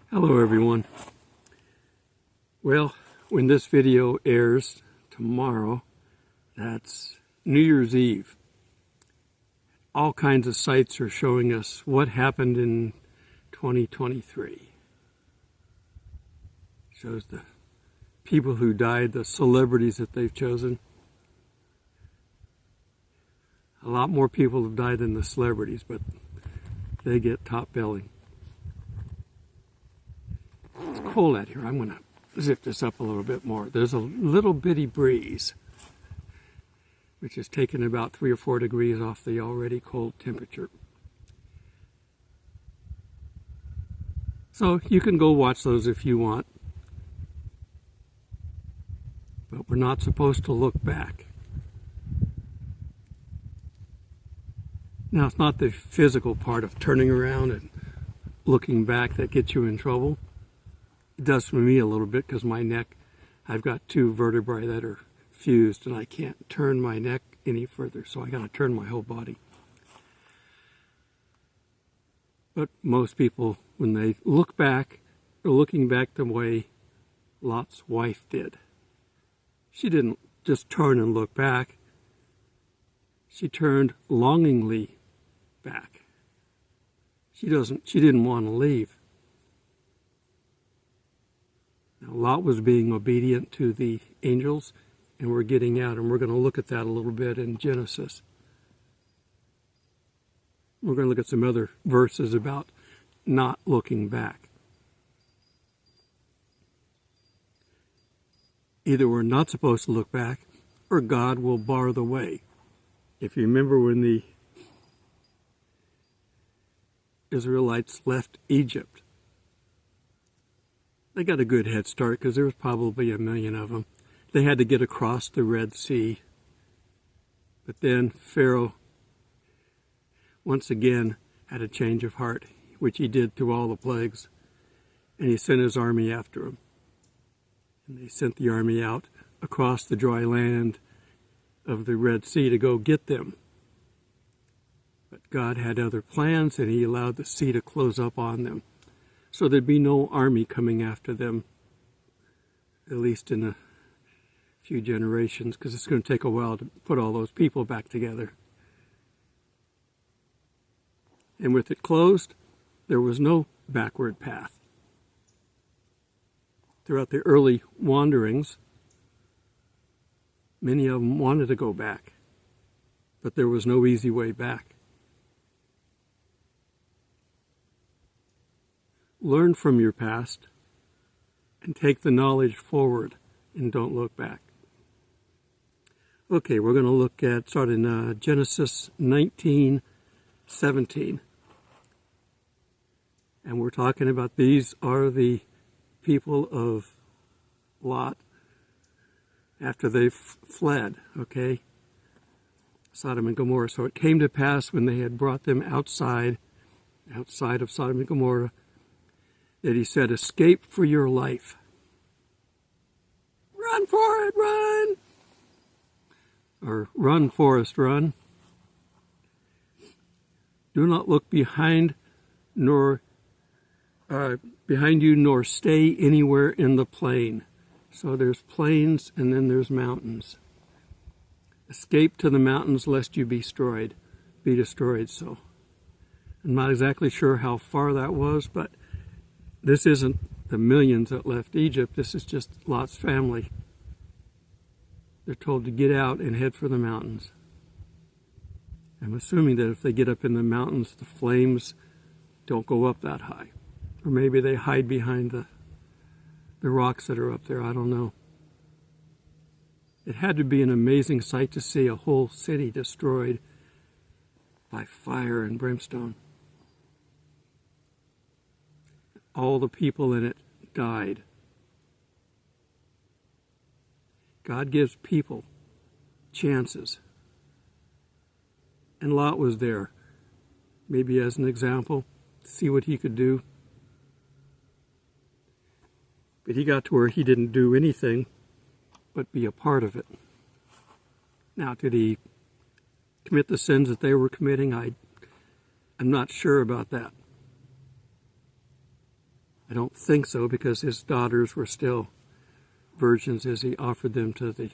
Hello everyone. Well, when this video airs tomorrow, that's New Year's Eve. All kinds of sites are showing us what happened in 2023. Shows the people who died, the celebrities that they've chosen. A lot more people have died than the celebrities, but they get top billing. It's cold out here. I'm going to zip this up a little bit more. There's a little bitty breeze, which is taking about 3 or 4 degrees off the already cold temperature. So you can go watch those if you want, but we're not supposed to look back. Now, it's not the physical part of turning around and looking back that gets you in trouble. It does for me a little bit because my neck, I've got 2 vertebrae that are fused and I can't turn my neck any further, so I got to turn my whole body. But most people, when they look back, are looking back the way Lot's wife did. She didn't just turn and look back. She turned longingly back. She didn't want to leave. Now, Lot was being obedient to the angels, and we're getting out, and we're going to look at that a little bit in Genesis. We're going to look at some other verses about not looking back. Either we're not supposed to look back, or God will bar the way. If you remember when the Israelites left Egypt, they got a good head start because there was probably 1 million of them. They had to get across the Red Sea. But then Pharaoh, once again, had a change of heart, which he did through all the plagues. And he sent his army after them. And they sent the army out across the dry land of the Red Sea to go get them. But God had other plans, and he allowed the sea to close up on them. So there'd be no army coming after them, at least in a few generations, because it's going to take a while to put all those people back together. And with it closed, there was no backward path. Throughout the early wanderings, many of them wanted to go back, but there was no easy way back. Learn from your past and take the knowledge forward and don't look back. Okay, we're going to start in Genesis 19:17. And we're talking about these are the people of Lot after they fled, okay? Sodom and Gomorrah. So it came to pass when they had brought them outside of Sodom and Gomorrah, that he said, "Escape for your life. Run for it, run!" Or "Run, Forrest, run. Do not look behind you, nor stay anywhere in the plain." So there's plains and then there's mountains. Escape to the mountains lest you be destroyed. So I'm not exactly sure how far that was, but this isn't the millions that left Egypt. This is just Lot's family. They're told to get out and head for the mountains. I'm assuming that if they get up in the mountains, the flames don't go up that high. Or maybe they hide behind the rocks that are up there. I don't know. It had to be an amazing sight to see a whole city destroyed by fire and brimstone. All the people in it died. God gives people chances. And Lot was there, maybe as an example, to see what he could do. But he got to where he didn't do anything but be a part of it. Now, did he commit the sins that they were committing? I'm not sure about that. I don't think so, because his daughters were still virgins as he offered them to the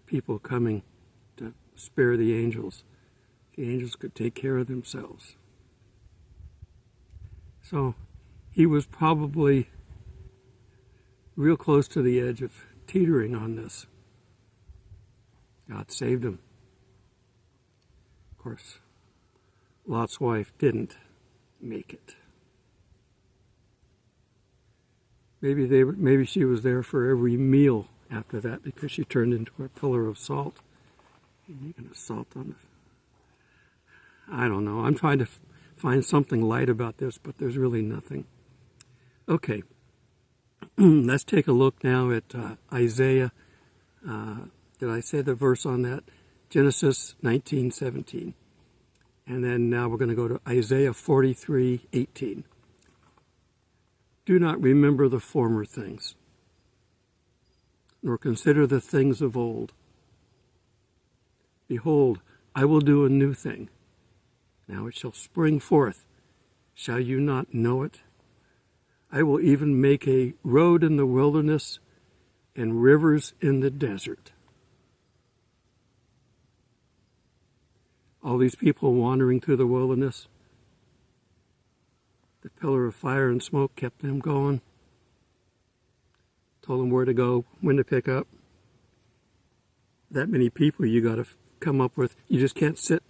people coming to spare the angels. The angels could take care of themselves. So he was probably real close to the edge of teetering on this. God saved him. Of course, Lot's wife didn't make it. Maybe she was there for every meal after that, because she turned into a pillar of salt. You're going to salt on the... I don't know. I'm trying to find something light about this, but there's really nothing. Okay. Let's take a look now at Isaiah. Did I say the verse on that? Genesis 19:17. And then now we're going to go to Isaiah 43:18. Do not remember the former things, nor consider the things of old. Behold, I will do a new thing. Now it shall spring forth. Shall you not know it? I will even make a road in the wilderness and rivers in the desert. All these people wandering through the wilderness, the pillar of fire and smoke kept them going. Told them where to go, when to pick up. That many people you got to come up with. You just can't sit.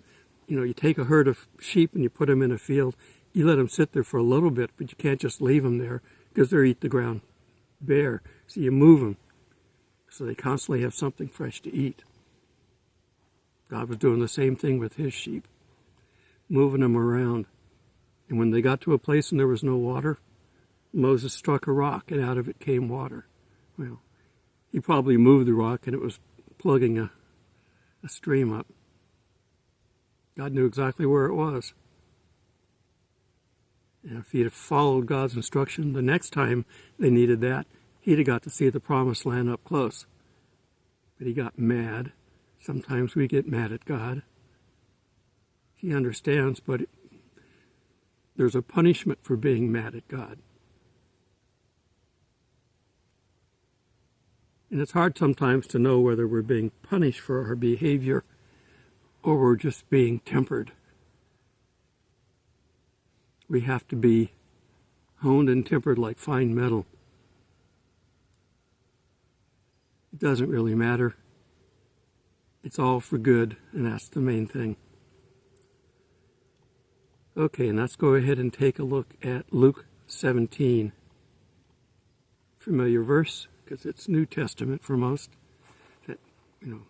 You take a herd of sheep and you put them in a field. You let them sit there for a little bit, but you can't just leave them there, because they'll eat the ground bare. So you move them so they constantly have something fresh to eat. God was doing the same thing with his sheep, moving them around. And when they got to a place and there was no water, Moses struck a rock, and out of it came water. Well, he probably moved the rock, and it was plugging a stream up. God knew exactly where it was. And if he'd have followed God's instruction the next time they needed that, he'd have got to see the promised land up close. But he got mad. Sometimes we get mad at God. He understands, but there's a punishment for being mad at God. And it's hard sometimes to know whether we're being punished for our behavior or we're just being tempered. We have to be honed and tempered like fine metal. It doesn't really matter. It's all for good, and that's the main thing. Okay, and let's go ahead and take a look at Luke 17. Familiar verse, because it's New Testament for most.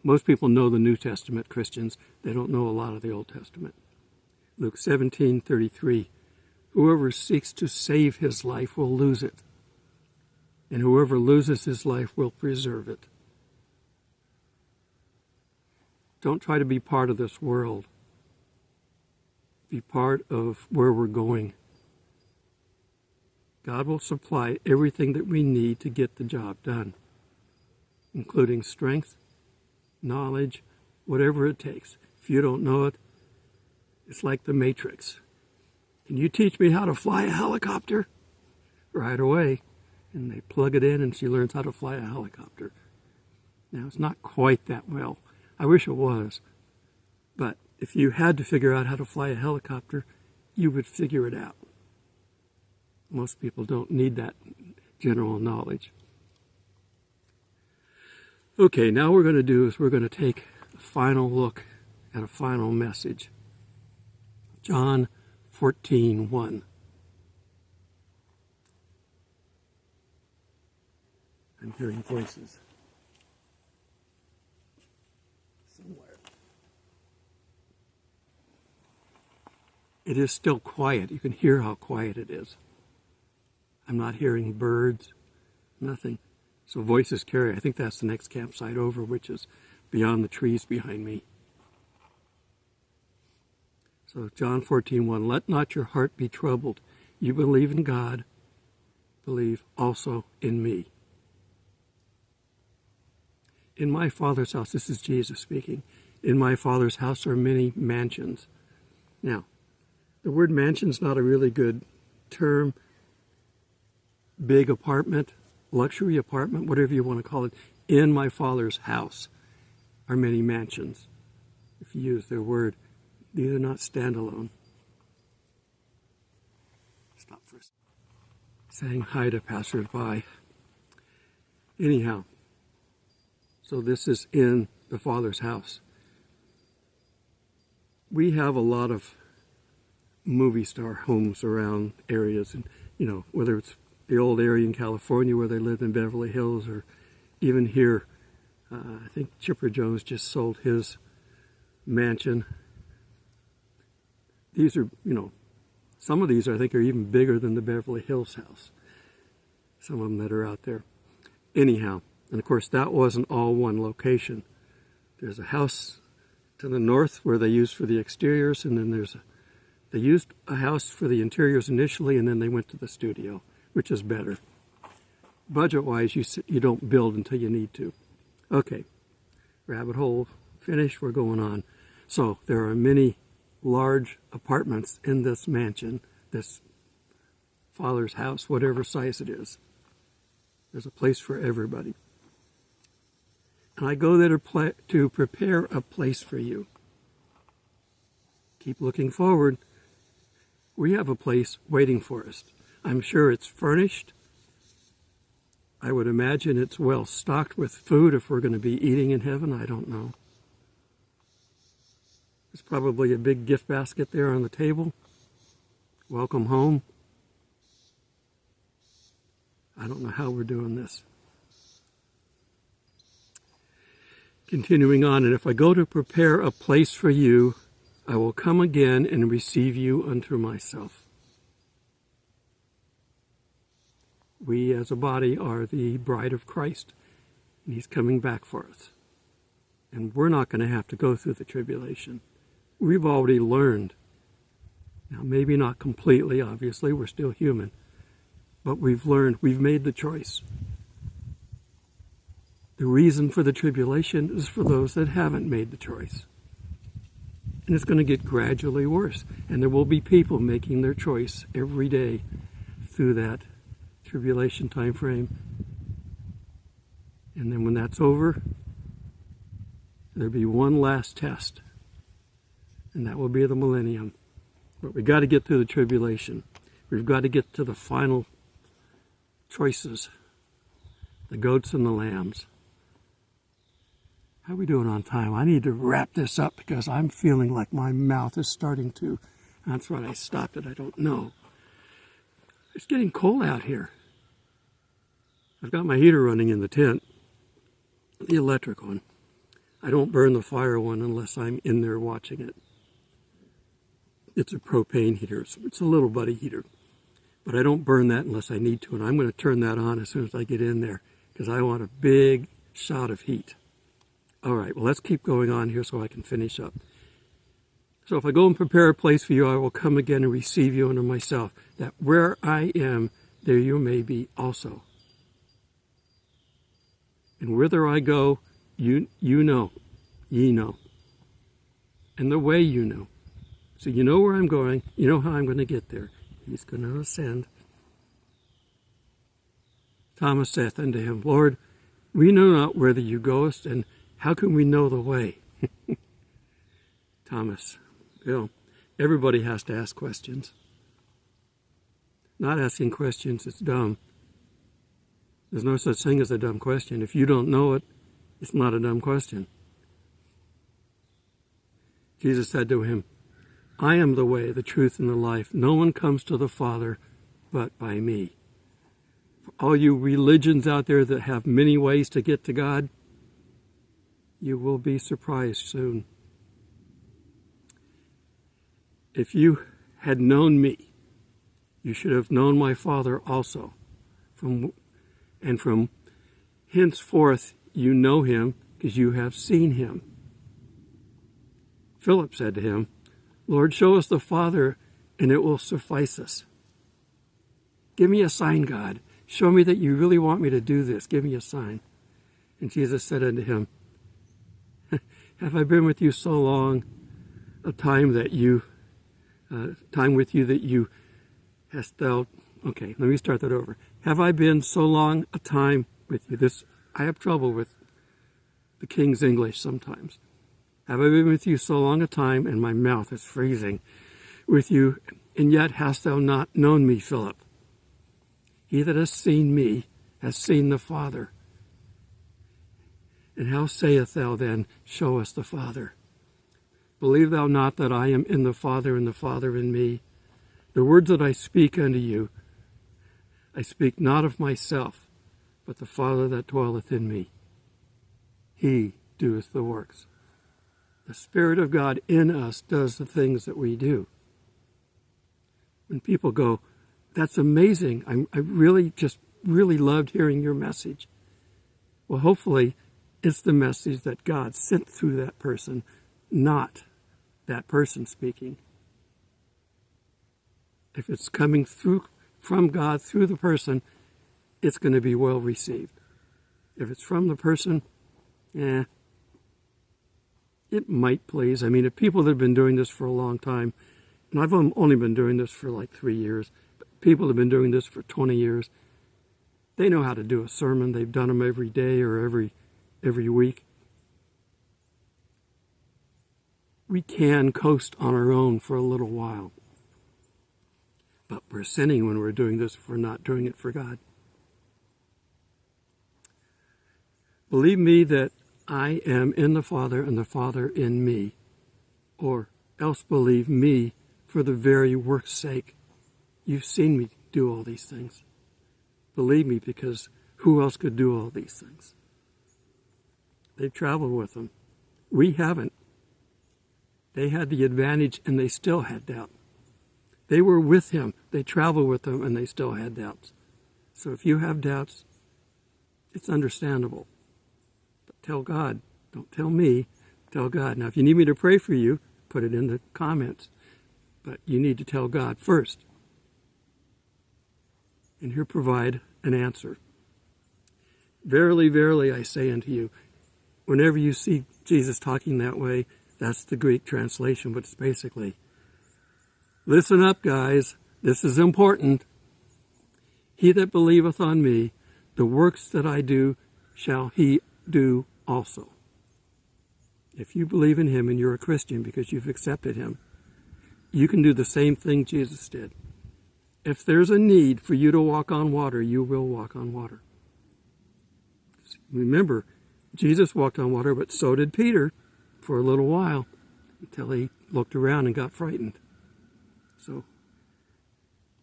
Most people know the New Testament, Christians. They don't know a lot of the Old Testament. Luke 17:33. Whoever seeks to save his life will lose it, and whoever loses his life will preserve it. Don't try to be part of this world. Be part of where we're going. God will supply everything that we need to get the job done, including strength, knowledge, whatever it takes. If you don't know it, it's like the Matrix. Can you teach me how to fly a helicopter? Right away. And they plug it in and she learns how to fly a helicopter. Now, it's not quite that well. I wish it was. But if you had to figure out how to fly a helicopter, you would figure it out. Most people don't need that general knowledge. Okay, now what we're going to do is we're going to take a final look at a final message. John 14:1. I'm hearing voices somewhere. It is still quiet. You can hear how quiet it is. I'm not hearing birds, nothing. So voices carry. I think that's the next campsite over, which is beyond the trees behind me. So John 14:1, let not your heart be troubled. You believe in God, believe also in me. In my Father's house, this is Jesus speaking, in my Father's house are many mansions. Now, the word mansion's not a really good term. big apartment, luxury apartment, whatever you want to call it, in my Father's house are many mansions. If you use their word, these are not standalone. Stop for a second. Saying hi to passersby. Anyhow, so this is in the Father's house. We have a lot of movie star homes around areas, and whether it's the old area in California where they lived in Beverly Hills, or even here, I think Chipper Jones just sold his mansion. These are, some of these I think are even bigger than the Beverly Hills house. Some of them that are out there. Anyhow, and of course that wasn't all one location. There's a house to the north where they used for the exteriors, and then they used a house for the interiors initially, and then they went to the studio, which is better. Budget-wise, you don't build until you need to. Okay, rabbit hole finished, we're going on. So there are many large apartments in this mansion, this Father's house, whatever size it is. There's a place for everybody. And I go there to prepare a place for you. Keep looking forward. We have a place waiting for us. I'm sure it's furnished. I would imagine it's well stocked with food if we're going to be eating in heaven. I don't know. There's probably a big gift basket there on the table. Welcome home. I don't know how we're doing this. Continuing on, and if I go to prepare a place for you, I will come again and receive you unto myself. We as a body are the bride of Christ, and he's coming back for us. And we're not going to have to go through the tribulation. We've already learned. Now, maybe not completely, obviously, we're still human. But we've learned, we've made the choice. The reason for the tribulation is for those that haven't made the choice. And it's going to get gradually worse. And there will be people making their choice every day through that tribulation time frame. And then when that's over, there'll be one last test. And that will be the millennium. But we've got to get through the tribulation. We've got to get to the final choices. The goats and the lambs. How are we doing on time? I need to wrap this up because I'm feeling like my mouth is starting to. That's why I stopped it. I don't know. It's getting cold out here. I've got my heater running in the tent, the electric one. I don't burn the fire one unless I'm in there watching it. It's a propane heater. It's a little buddy heater. But I don't burn that unless I need to, and I'm going to turn that on as soon as I get in there because I want a big shot of heat. All right, well, let's keep going on here so I can finish up. So if I go and prepare a place for you, I will come again and receive you unto myself, that where I am, there you may be also. And whither I go, you know, ye know. And the way you know. So you know where I'm going, you know how I'm going to get there. He's going to ascend. Thomas saith unto him, Lord, we know not whither you goest, and how can we know the way? Thomas, everybody has to ask questions. Not asking questions is dumb. There's no such thing as a dumb question. If you don't know it, it's not a dumb question. Jesus said to him, I am the way, the truth, and the life. No one comes to the Father but by me. For all you religions out there that have many ways to get to God, you will be surprised soon. If you had known me, you should have known my Father also. From henceforth you know him, because you have seen him. Philip said to him, Lord, show us the Father, and it will suffice us. Give me a sign, God. Show me that you really want me to do this. Give me a sign. And Jesus said unto him, have I been with you so long, time with you that you hast thou Okay, let me start that over. Have I been so long a time with you? I have trouble with the King's English sometimes. Have I been with you so long a time, and my mouth is freezing with you, and yet hast thou not known me, Philip? He that has seen me has seen the Father. And how sayest thou then, show us the Father? Believe thou not that I am in the Father, and the Father in me? The words that I speak unto you, I speak not of myself, but the Father that dwelleth in me. He doeth the works. The Spirit of God in us does the things that we do. When people go, that's amazing, I really loved hearing your message. Well, hopefully it's the message that God sent through that person, not that person speaking. If it's coming through from God through the person, it's going to be well received. If it's from the person, it might please. I mean, if people that have been doing this for a long time, and I've only been doing this for like 3 years, but people that have been doing this for 20 years, they know how to do a sermon. They've done them every day or every week. We can coast on our own for a little while. But we're sinning when we're doing this if we're not doing it for God. Believe me that I am in the Father and the Father in me, or else believe me for the very work's sake. You've seen me do all these things. Believe me, because who else could do all these things? They've traveled with him. We haven't. They had the advantage and they still had doubt. They were with him. They traveled with him and they still had doubts. So if you have doubts, it's understandable. But tell God. Don't tell me. Tell God. Now, if you need me to pray for you, put it in the comments. But you need to tell God first. And he'll provide an answer. Verily, verily, I say unto you, whenever you see Jesus talking that way, that's the Greek translation, but it's basically, listen up, guys. This is important. He that believeth on me, the works that I do, shall he do also. If you believe in him and you're a Christian because you've accepted him, you can do the same thing Jesus did. If there's a need for you to walk on water, you will walk on water. Remember, Jesus walked on water, but so did Peter for a little while until he looked around and got frightened. So,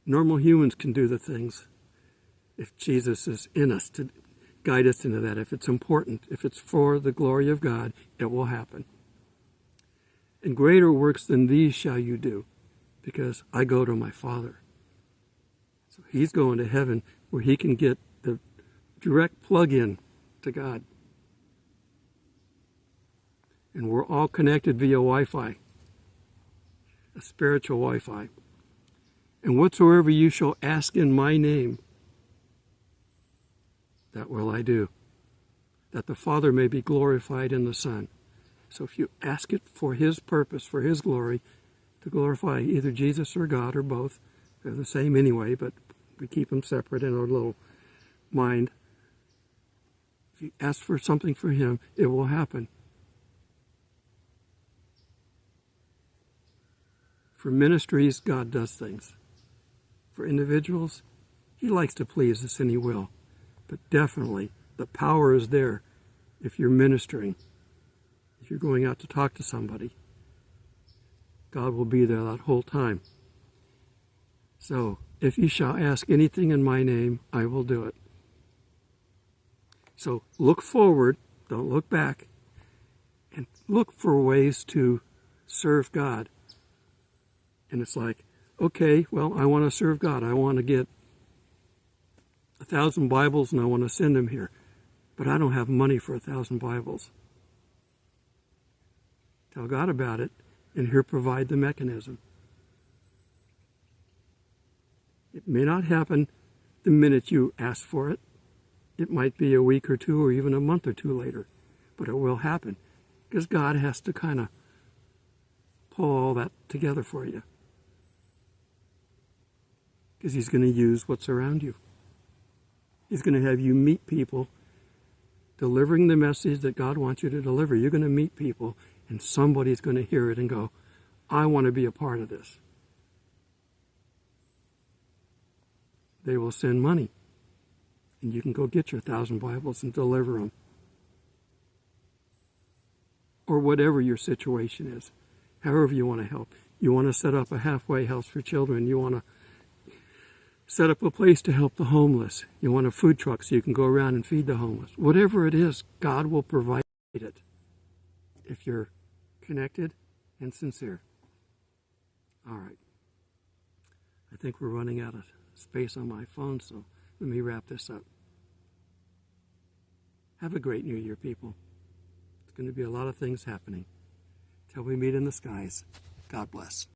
normal humans can do the things if Jesus is in us to guide us into that. If it's important, if it's for the glory of God, it will happen. And greater works than these shall you do, because I go to my Father. So he's going to heaven where he can get the direct plug-in to God. And we're all connected via Wi-Fi, a spiritual Wi-Fi. And whatsoever you shall ask in my name, that will I do, that the Father may be glorified in the Son. So if you ask it for his purpose, for his glory, to glorify either Jesus or God or both, they're the same anyway, but we keep them separate in our little mind. If you ask for something for him, it will happen. For ministries, God does things. For individuals, he likes to please us and he will. But definitely, the power is there if you're ministering. If you're going out to talk to somebody, God will be there that whole time. So, if you shall ask anything in my name, I will do it. So, look forward, don't look back, and look for ways to serve God. And it's like, okay, well, I want to serve God. I want to get 1,000 Bibles and I want to send them here. But I don't have money for 1,000 Bibles. Tell God about it, and he'll provide the mechanism. It may not happen the minute you ask for it. It might be a week or two or even a month or two later. But it will happen, because God has to kind of pull all that together for you. because he's going to use what's around you. He's going to have you meet people delivering the message that God wants you to deliver. You're going to meet people, and somebody's going to hear it and go, I want to be a part of this. They will send money, and you can go get your 1,000 Bibles and deliver them. Or whatever your situation is, however you want to help. You want to set up a halfway house for children. You want to set up a place to help the homeless. You want a food truck so you can go around and feed the homeless. Whatever it is, God will provide it if you're connected and sincere. All right. I think we're running out of space on my phone, so let me wrap this up. Have a great New Year, people. It's going to be a lot of things happening. Till we meet in the skies, God bless.